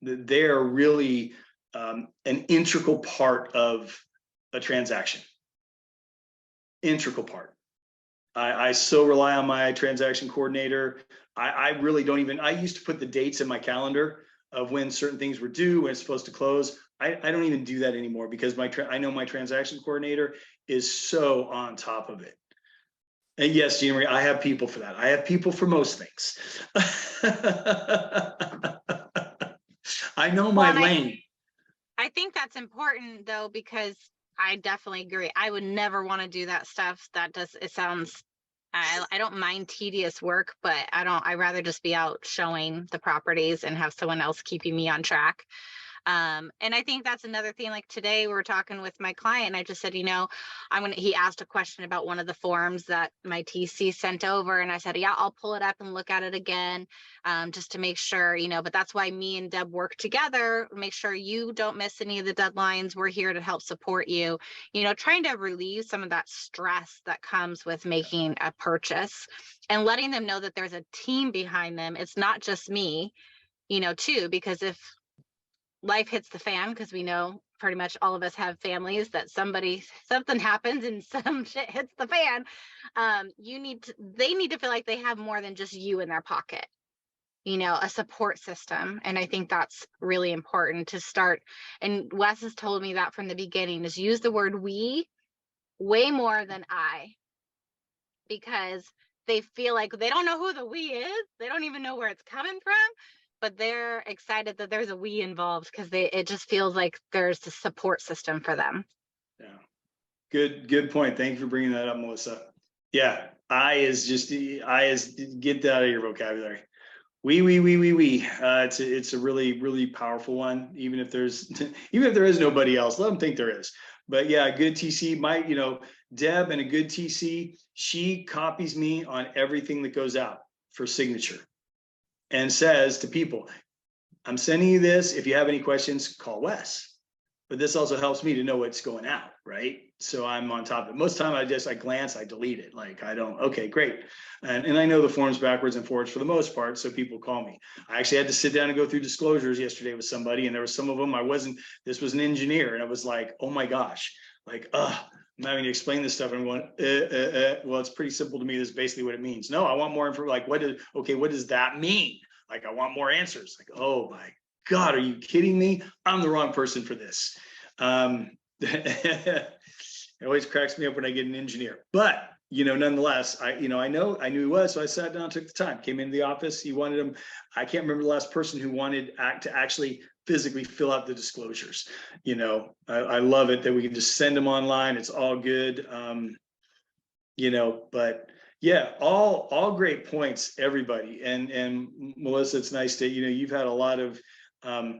they are really an integral part of a transaction. Integral part. I so rely on my transaction coordinator. I really don't even, I used to put the dates in my calendar of when certain things were due, when it's supposed to close. I don't even do that anymore because I know my transaction coordinator is so on top of it. And yes, Jean Marie, I have people for that. I have people for most things. I know my lane. I think that's important though, because I definitely agree. I would never want to do that stuff. It sounds, I don't mind tedious work, but I'd rather just be out showing the properties and have someone else keeping me on track. And I think that's another thing. Like today we were talking with my client and I just said, you know, he asked a question about one of the forms that my TC sent over. And I said, yeah, I'll pull it up and look at it again, just to make sure, you know, but that's why me and Deb work together, make sure you don't miss any of the deadlines. We're here to help support you, you know, trying to relieve some of that stress that comes with making a purchase and letting them know that there's a team behind them. It's not just me, you know, too, because if life hits the fan, because we know pretty much all of us have families that something happens and some shit hits the fan. They need to feel like they have more than just you in their pocket, you know, a support system. And I think that's really important to start. And Wes has told me that from the beginning, is use the word we way more than I, because they feel like they don't know who the we is. They don't even know where it's coming from. But they're excited that there's a we involved because it just feels like there's a support system for them. Yeah, good point. Thank you for bringing that up, Melissa. Yeah, get that out of your vocabulary. We. It's a really powerful one. Even if there is nobody else, let them think there is. But yeah, a good TC, Deb and a good TC, she copies me on everything that goes out for signature. And says to people, I'm sending you this. If you have any questions, call Wes. But this also helps me to know what's going out, right? So I'm on top of it. Most of the time I glance, I delete it. Like okay, great. And I know the forms backwards and forwards for the most part, so people call me. I actually had to sit down and go through disclosures yesterday with somebody, and there were some of them this was an engineer, and I was like, oh my gosh, like, I'm having to explain this stuff, and I'm going, well, it's pretty simple to me. This is basically what it means. No, I want more information. Like, what does that mean? Like, I want more answers. Like, oh my God, are you kidding me? I'm the wrong person for this. It always cracks me up when I get an engineer, but nonetheless, I knew he was, so I sat down, took the time, came into the office. He wanted him. I can't remember the last person who wanted to actually physically fill out the disclosures. I love it that we can just send them online. It's all good. But yeah, all great points, everybody. And Melissa, it's nice that, you've had a lot of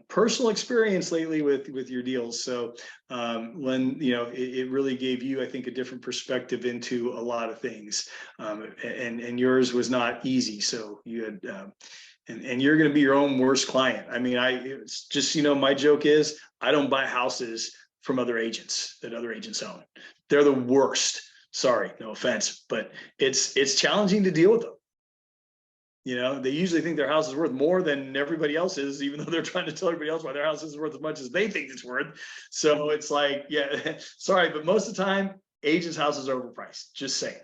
personal experience lately with your deals. So when, it really gave you, I think, a different perspective into a lot of things. And yours was not easy. So you had, and you're going to be your own worst client. I mean, it's just, my joke is I don't buy houses from other agents that other agents own. They're the worst. Sorry, no offense, but it's challenging to deal with them. You know, they usually think their house is worth more than everybody else's, even though they're trying to tell everybody else why their house is worth as much as they think it's worth. So it's like, yeah, sorry, but most of the time, agents' houses are overpriced. Just saying.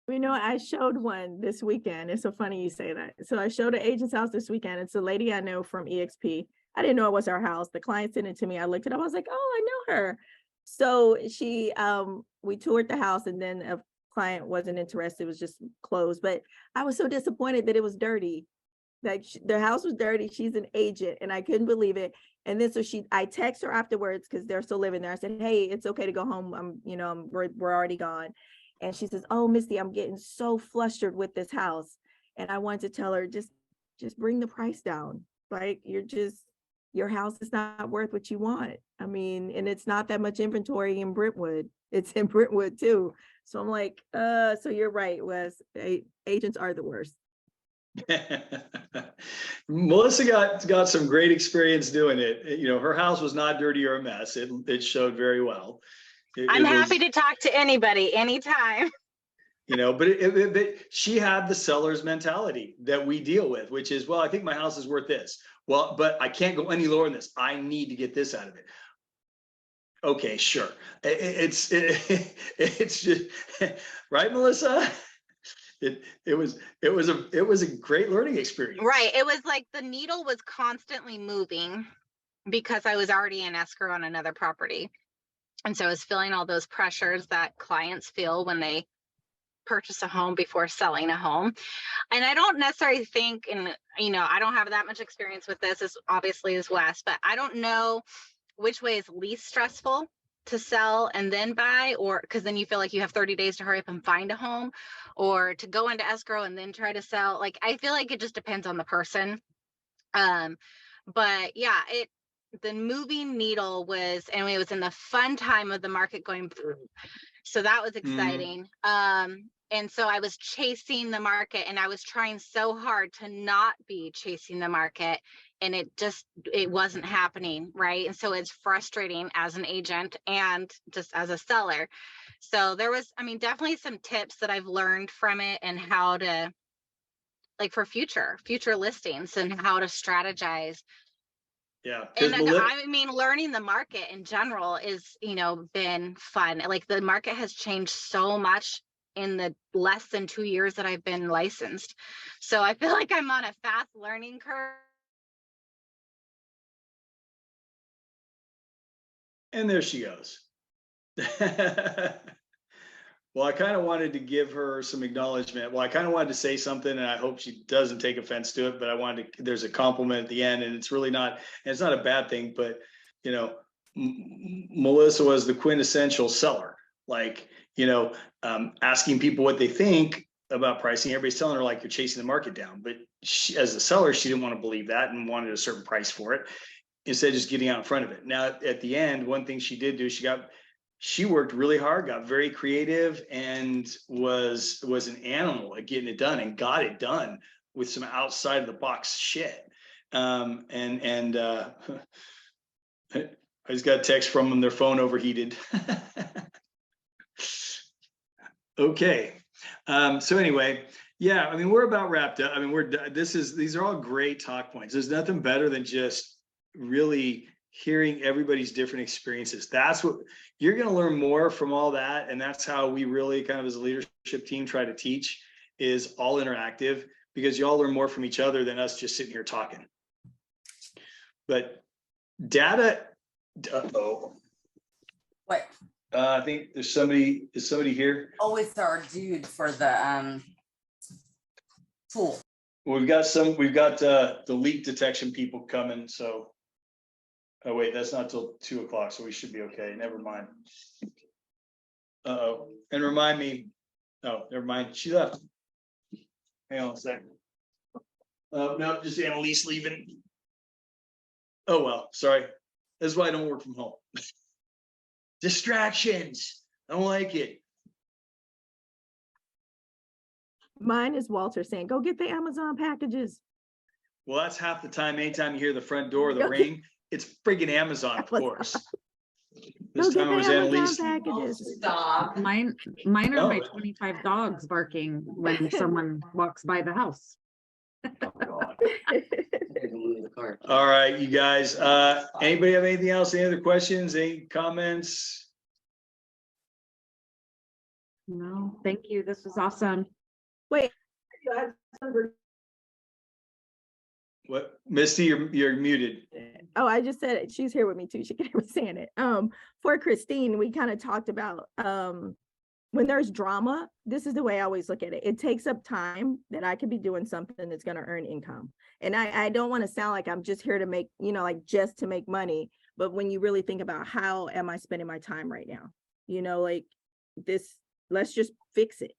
You know, I showed one this weekend. It's so funny you say that. So I showed an agent's house this weekend. It's a lady I know from EXP. I didn't know it was her house. The client sent it to me. I looked it up. I was like, oh, I know her. So she, we toured the house, and then a client wasn't interested. It was just closed. But I was so disappointed that it was dirty. Like the house was dirty. She's an agent, and I couldn't believe it. And then so I text her afterwards because they're still living there. I said, hey, it's okay to go home. We're already gone. And she says, oh, Misty, I'm getting so flustered with this house. And I wanted to tell her, just bring the price down. Like your house is not worth what you want. I mean, and it's not that much inventory in Brentwood. It's in Brentwood too. So I'm like, so you're right, Wes. Agents are the worst. Melissa got some great experience doing it. You know, her house was not dirty or a mess. It showed very well. I'm happy to talk to anybody, anytime. You know, but she had the seller's mentality that we deal with, which is, well, I think my house is worth this. Well, but I can't go any lower than this. I need to get this out of it. Okay, sure. It's just right, Melissa. It was a great learning experience. Right. It was like the needle was constantly moving because I was already in escrow on another property. And so I was feeling all those pressures that clients feel when they purchase a home before selling a home. And I don't necessarily think, and I don't have that much experience with this, as obviously as Wes, but I don't know which way is least stressful to sell and then buy, or because then you feel like you have 30 days to hurry up and find a home, or to go into escrow and then try to sell. Like, I feel like it just depends on the person. But yeah, the moving needle was, and it was in the fun time of the market going through. So that was exciting. And so I was chasing the market, and I was trying so hard to not be chasing the market, and it wasn't happening. Right. And so it's frustrating as an agent and just as a seller. So there was, definitely some tips that I've learned from it, and how to, like, for future listings, and how to strategize. Yeah. And learning the market in general is, been fun. Like, the market has changed so much in the less than 2 years that I've been licensed. So I feel like I'm on a fast learning curve. And there she goes. Well, I kind of wanted to give her some acknowledgement. Well, I kind of wanted to say something, and I hope she doesn't take offense to it, but there's a compliment at the end, and it's really not, and it's not a bad thing, but Melissa was the quintessential seller. Like, asking people what they think about pricing. Everybody's telling her, like, you're chasing the market down, but she, as a seller, she didn't want to believe that and wanted a certain price for it, instead of just getting out in front of it. Now, at the end, one thing she did do, she worked really hard, got very creative, and was an animal at getting it done, and got it done with some outside of the box shit. I just got a text from them, their phone overheated. Okay. So anyway, yeah, we're about wrapped up. These are all great talk points. There's nothing better than just really hearing everybody's different experiences. That's what you're going to learn more from all that. And that's how we really kind of, as a leadership team, try to teach, is all interactive, because you all learn more from each other than us just sitting here talking. But data, What? I think is somebody here? Oh, it's our dude for the tool. Well, we've got the leak detection people coming, so. Oh wait, that's not till 2 o'clock, so we should be okay. Never mind. Uh-oh. And remind me. Oh, never mind. She left. Hang on a second. No, just Annalise leaving. Oh well, sorry. That's why I don't work from home. Distractions. I don't like it. Mine is Walter saying, go get the Amazon packages. Well, that's half the time. Anytime you hear the front door, the ring, it's friggin' Amazon, of course. This time it was Annalise. Stop. Mine are my 25 dogs barking when someone walks by the house. Oh, God. I can move the card. All right, you guys, anybody have anything else? Any other questions, any comments? No, thank you. This was awesome. Wait. What, Misty, you're muted. Oh, I just said it. She's here with me too. She can hear me saying it. For Christine, we kind of talked about when there's drama, this is the way I always look at it. It takes up time that I could be doing something that's going to earn income. And I don't want to sound like I'm just here to make, like just to make money. But when you really think about how am I spending my time right now, like this, let's just fix it,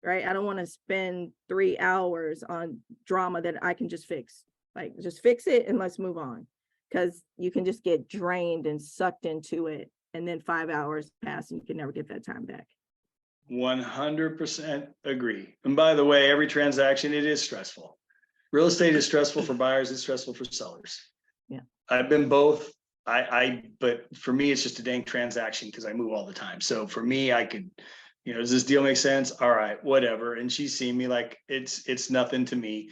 right? I don't want to spend 3 hours on drama that I can just fix. Like, just fix it and let's move on. Because you can just get drained and sucked into it. And then 5 hours pass and you can never get that time back. 100% agree. And by the way, every transaction, it is stressful. Real estate is stressful for buyers, it's stressful for sellers. Yeah. I've been both. But for me, it's just a dang transaction because I move all the time. So for me, I could, does this deal make sense? All right, whatever. And she's seen me like it's nothing to me.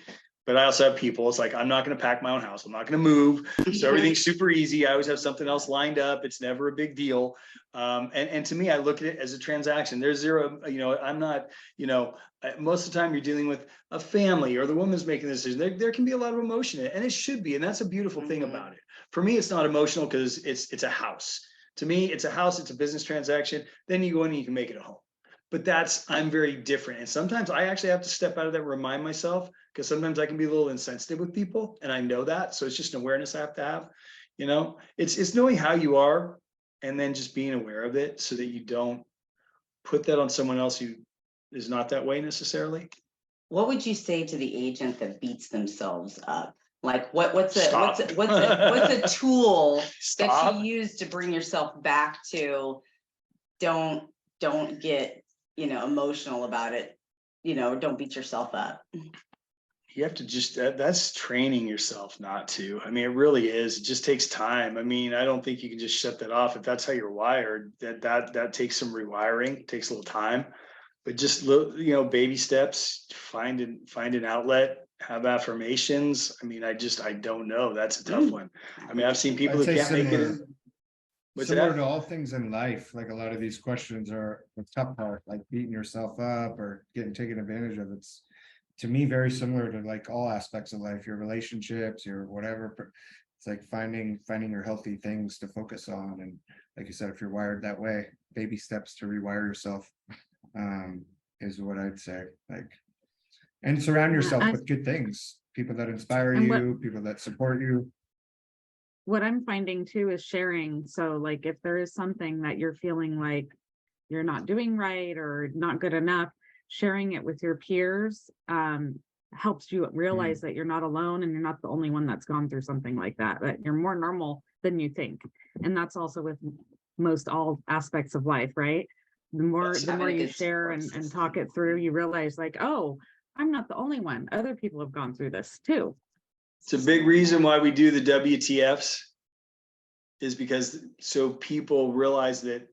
But I also have people, it's like, I'm not going to pack my own house. I'm not going to move. So everything's super easy. I always have something else lined up. It's never a big deal. And to me, I look at it as a transaction. There's zero, I'm not, most of the time you're dealing with a family or the woman's making the decision. There can be a lot of emotion in it, and it should be. And that's a beautiful thing about it. For me, it's not emotional because it's a house. To me, it's a house. It's a business transaction. Then you go in and you can make it a home. But I'm very different. And sometimes I actually have to step out of that, remind myself, because sometimes I can be a little insensitive with people. And I know that. So it's just an awareness I have to have, it's knowing how you are and then just being aware of it so that you don't put that on someone else who is not that way necessarily. What would you say to the agent that beats themselves up? Like what's a tool that you use to bring yourself back to don't get emotional about it, don't beat yourself up. You have to just, that's training yourself not to. I mean, it really is. It just takes time. I mean, I don't think you can just shut that off. If that's how you're wired, that takes some rewiring. It takes a little time, but just baby steps, find an outlet, have affirmations. I mean, I don't know. That's a tough one. I mean, I've seen people that can't make it. Similar to all things in life, like a lot of these questions are the tough part, like beating yourself up or getting taken advantage of. It's, to me, very similar to like all aspects of life, your relationships, your whatever. It's like finding your healthy things to focus on. And like you said, if you're wired that way, baby steps to rewire yourself is what I'd say. Like, and surround yourself with good things, people that inspire you, people that support you. What I'm finding too is sharing. So like if there is something that you're feeling like you're not doing right or not good enough, sharing it with your peers helps you realize that you're not alone and you're not the only one that's gone through something like that, that you're more normal than you think. And that's also with most all aspects of life, right? The more you share and talk it through, you realize like, oh, I'm not the only one. Other people have gone through this too. It's a big reason why we do the WTFs is because so people realize that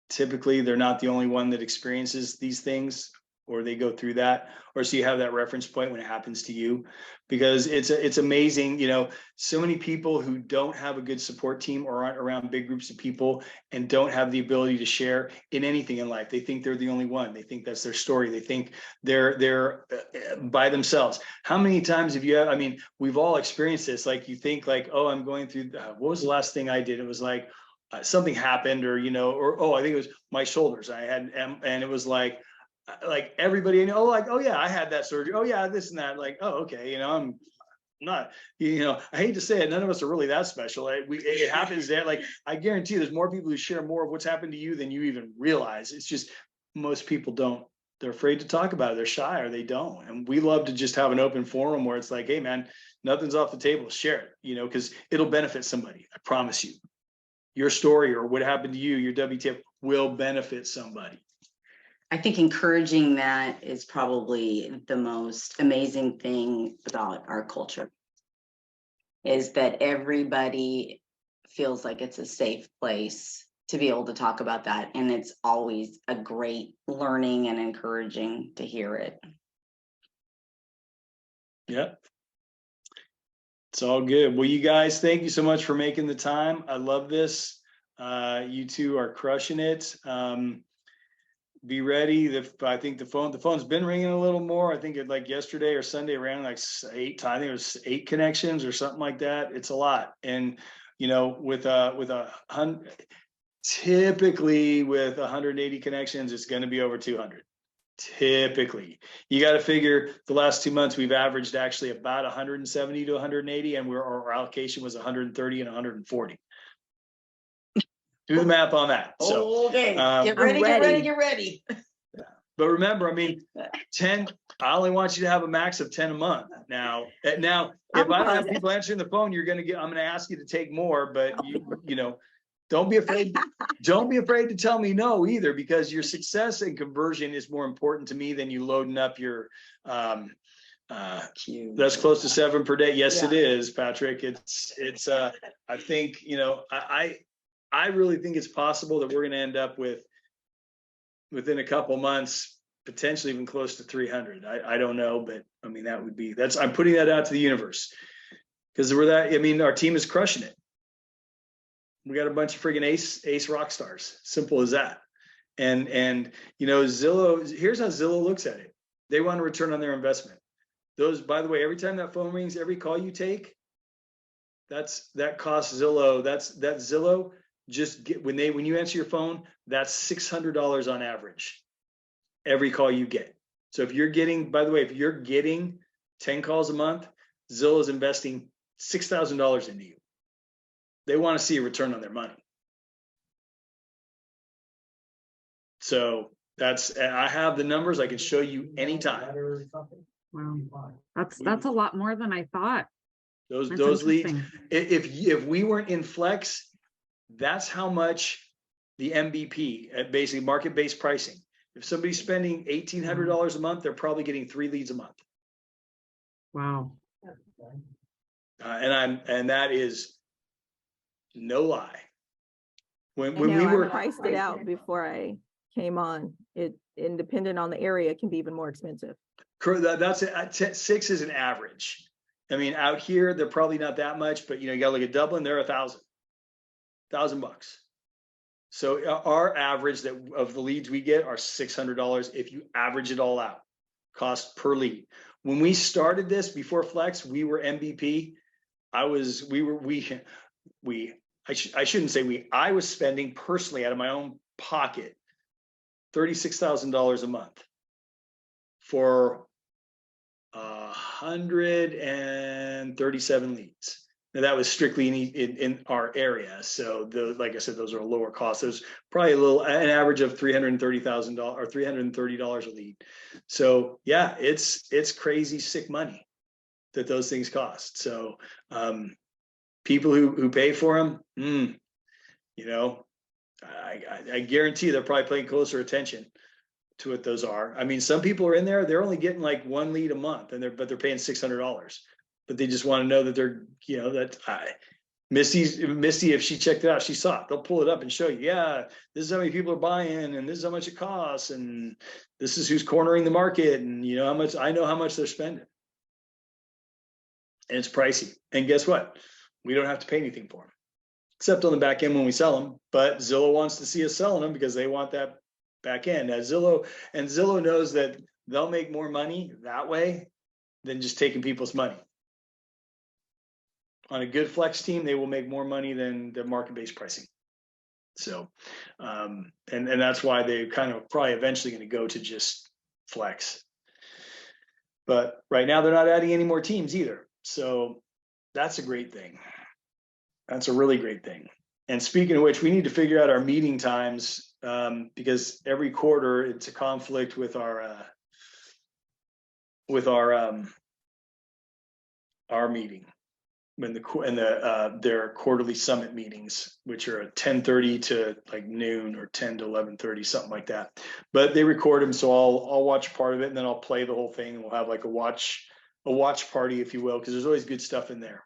typically they're not the only one that experiences these things or they go through that, or so you have that reference point when it happens to you, because it's amazing, so many people who don't have a good support team or aren't around big groups of people and don't have the ability to share in anything in life. They think they're the only one. They think that's their story. They think they're by themselves. How many times have you, I mean, we've all experienced this. Like you think like, oh, I'm going through, what was the last thing I did? It was like something happened or, I think it was my shoulders. I had, and it was like everybody, oh yeah, I had that surgery. Oh yeah, this and that. Like, oh, okay. I'm not, I hate to say it. None of us are really that special. It happens that I guarantee you there's more people who share more of what's happened to you than you even realize. It's just, most people don't, they're afraid to talk about it. They're shy or they don't. And we love to just have an open forum where it's like, hey man, nothing's off the table. Share it, because it'll benefit somebody. I promise you. Your story or what happened to you, your WTF will benefit somebody. I think encouraging that is probably the most amazing thing about our culture, is that everybody feels like it's a safe place to be able to talk about that. And it's always a great learning and encouraging to hear it. Yeah. It's all good. Well, you guys, thank you so much for making the time. I love this. You two are crushing it. Be ready. I think the phone's been ringing a little more. I think it like yesterday or Sunday ran like 8. I think it was 8 connections or something like that. It's a lot. And you know, typically with 180 connections, it's going to be over 200. Typically, you got to figure the last 2 months we've averaged actually about 170 to 180, and our allocation was 130 and 140. Do the math on that. So, okay, get I'm ready. get ready. but remember, I mean, 10. I only want you to have a max of 10 a month. Now, if I don't have people answering the phone, I'm going to ask you to take more. But you know. Don't be afraid. Don't be afraid to tell me no either, because your success and conversion is more important to me than you loading up your. That's close to 7 per day. Yes, it is, Patrick. It's. I think I really think it's possible that we're going to end up within a couple months, potentially even close to 300. I don't know, but I mean I'm putting that out to the universe, because our team is crushing it. We got a bunch of friggin' ace rock stars. Simple as that. And you know, Zillow, here's how Zillow looks at it. They want a return on their investment. Those, by the way, every time that phone rings, every call you take, that costs Zillow. That Zillow when you answer your phone, that's $600 on average. Every call you get. So if you're getting 10 calls a month, Zillow's investing $6,000 into you. They want to see a return on their money. So I have the numbers. I can show you anytime. Wow. That's a lot more than I thought. Those leads, if we weren't in Flex, that's how much the MVP, basically market-based pricing. If somebody's spending $1,800 a month, they're probably getting 3 leads a month. Wow. And that is no lie. When I we were priced it out before I came on. It independent on the area, it can be even more expensive. That's it. 6 is an average. I mean, out here they're probably not that much, but you know, you got to look at Dublin. They're $1,000. So our average of the leads we get are $600 if you average it all out, cost per lead. When we started this before Flex, we were MVP. I shouldn't say we. I was spending personally out of my own pocket $36,000 a month for 137 leads. Now that was strictly in our area. So like I said, those are lower costs. There's probably an average of $330,000 or $330 a lead. So yeah, it's crazy sick money that those things cost. So people who pay for them, you know, I guarantee they're probably paying closer attention to what those are. I mean, some people are in there, they're only getting like 1 lead a month, but they're paying $600. But they just want to know that they're, you know, that Misty, if she checked it out, she saw it. They'll pull it up and show you, yeah, this is how many people are buying, and this is how much it costs, and this is who's cornering the market, and you know I know how much they're spending. And it's pricey. And guess what? We don't have to pay anything for them, except on the back end when we sell them. But Zillow wants to see us selling them because they want that back end. Zillow knows that they'll make more money that way than just taking people's money. On a good Flex team, they will make more money than the market-based pricing. So, and that's why they kind of probably eventually going to go to just Flex. But right now they're not adding any more teams either. So that's a great thing. That's a really great thing. And speaking of which, we need to figure out our meeting times because every quarter it's a conflict with our meeting. Their quarterly summit meetings, which are at 10:30 to like noon or 10 to 11:30, something like that. But they record them, so I'll watch part of it and then I'll play the whole thing, and we'll have like a watch party, if you will, because there's always good stuff in there.